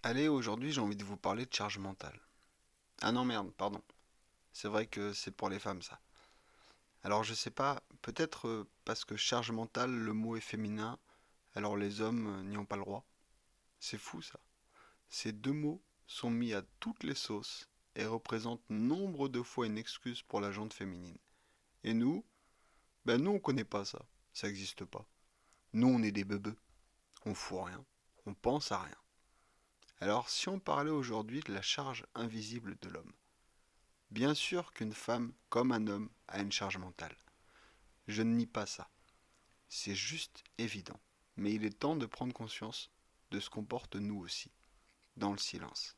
Allez, aujourd'hui j'ai envie de vous parler de charge mentale. Ah non merde, pardon. C'est vrai que c'est pour les femmes ça. Alors je sais pas, peut-être parce que charge mentale, le mot est féminin, alors les hommes n'y ont pas le droit. C'est fou ça. Ces deux mots sont mis à toutes les sauces et représentent nombre de fois une excuse pour la jante féminine. Et nous, nous on connaît pas ça. Ça existe pas. Nous on est des bebeux. On fout rien. On pense à rien. Alors si on parlait aujourd'hui de la charge invisible de l'homme. Bien sûr qu'une femme, comme un homme, a une charge mentale. Je ne nie pas ça. C'est juste évident. Mais il est temps de prendre conscience de ce qu'on porte nous aussi, dans le silence.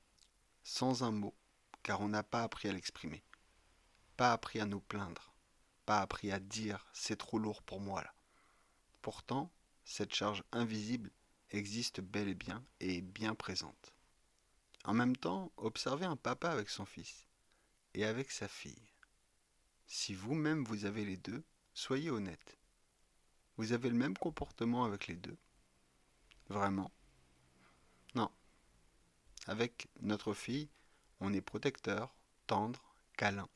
Sans un mot, car on n'a pas appris à l'exprimer. Pas appris à nous plaindre. Pas appris à dire c'est trop lourd pour moi là. Pourtant, cette charge invisible existe bel et bien et est bien présente. En même temps, observez un papa avec son fils et avec sa fille. Si vous-même vous avez les deux, soyez honnête. Vous avez le même comportement avec les deux? Vraiment? Non. Avec notre fille, on est protecteur, tendre, câlin.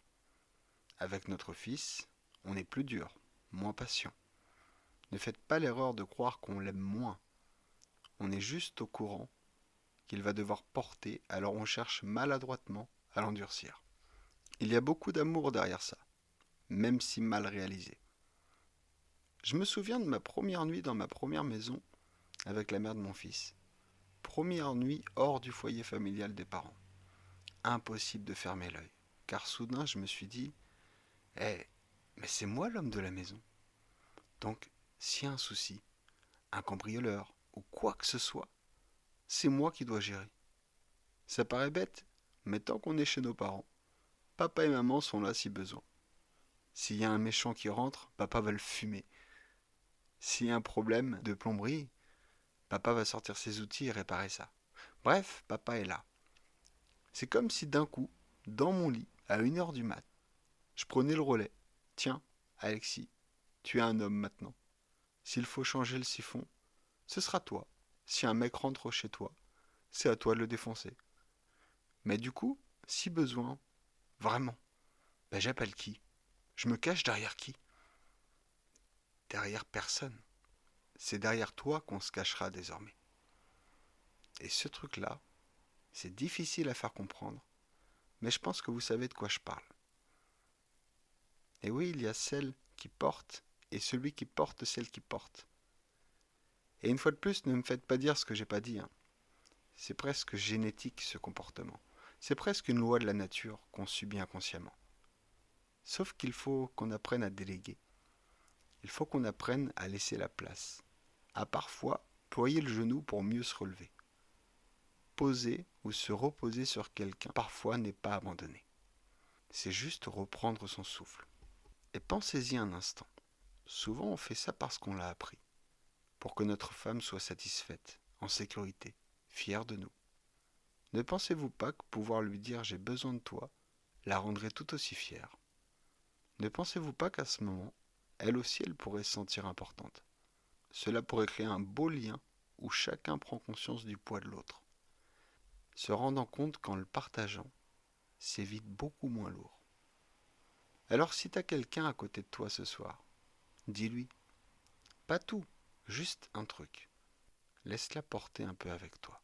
Avec notre fils, on est plus dur, moins patient. Ne faites pas l'erreur de croire qu'on l'aime moins. On est juste au courant qu'il va devoir porter, alors on cherche maladroitement à l'endurcir. Il y a beaucoup d'amour derrière ça, même si mal réalisé. Je me souviens de ma première nuit dans ma première maison avec la mère de mon fils. Première nuit hors du foyer familial des parents. Impossible de fermer l'œil, car soudain je me suis dit, eh, mais c'est moi l'homme de la maison. Donc, s'il y a un souci, un cambrioleur ou quoi que ce soit, c'est moi qui dois gérer. Ça paraît bête, mais tant qu'on est chez nos parents, papa et maman sont là si besoin. S'il y a un méchant qui rentre, papa va le fumer. S'il y a un problème de plomberie, papa va sortir ses outils et réparer ça. Bref, papa est là. C'est comme si d'un coup, dans mon lit, à 1 heure du mat, je prenais le relais. Tiens, Alexis, tu es un homme maintenant. S'il faut changer le siphon, ce sera toi. Si un mec rentre chez toi, c'est à toi de le défoncer. Mais du coup, si besoin, vraiment, j'appelle qui? Je me cache derrière qui? Derrière personne. C'est derrière toi qu'on se cachera désormais. Et ce truc-là, c'est difficile à faire comprendre, mais je pense que vous savez de quoi je parle. Et oui, il y a celle qui porte et celui qui porte celle qui porte. Et une fois de plus, ne me faites pas dire ce que j'ai pas dit, hein. C'est presque génétique ce comportement. C'est presque une loi de la nature qu'on subit inconsciemment. Sauf qu'il faut qu'on apprenne à déléguer. Il faut qu'on apprenne à laisser la place. À parfois ployer le genou pour mieux se relever. Poser ou se reposer sur quelqu'un parfois n'est pas abandonner. C'est juste reprendre son souffle. Et pensez-y un instant. Souvent on fait ça parce qu'on l'a appris. Pour que notre femme soit satisfaite, en sécurité, fière de nous. Ne pensez-vous pas que pouvoir lui dire j'ai besoin de toi la rendrait tout aussi fière? Ne pensez-vous pas qu'à ce moment, elle aussi elle pourrait se sentir importante? Cela pourrait créer un beau lien où chacun prend conscience du poids de l'autre, se rendant compte qu'en le partageant, c'est vite beaucoup moins lourd. Alors si t'as quelqu'un à côté de toi ce soir, dis-lui, pas tout, juste un truc. Laisse-la porter un peu avec toi.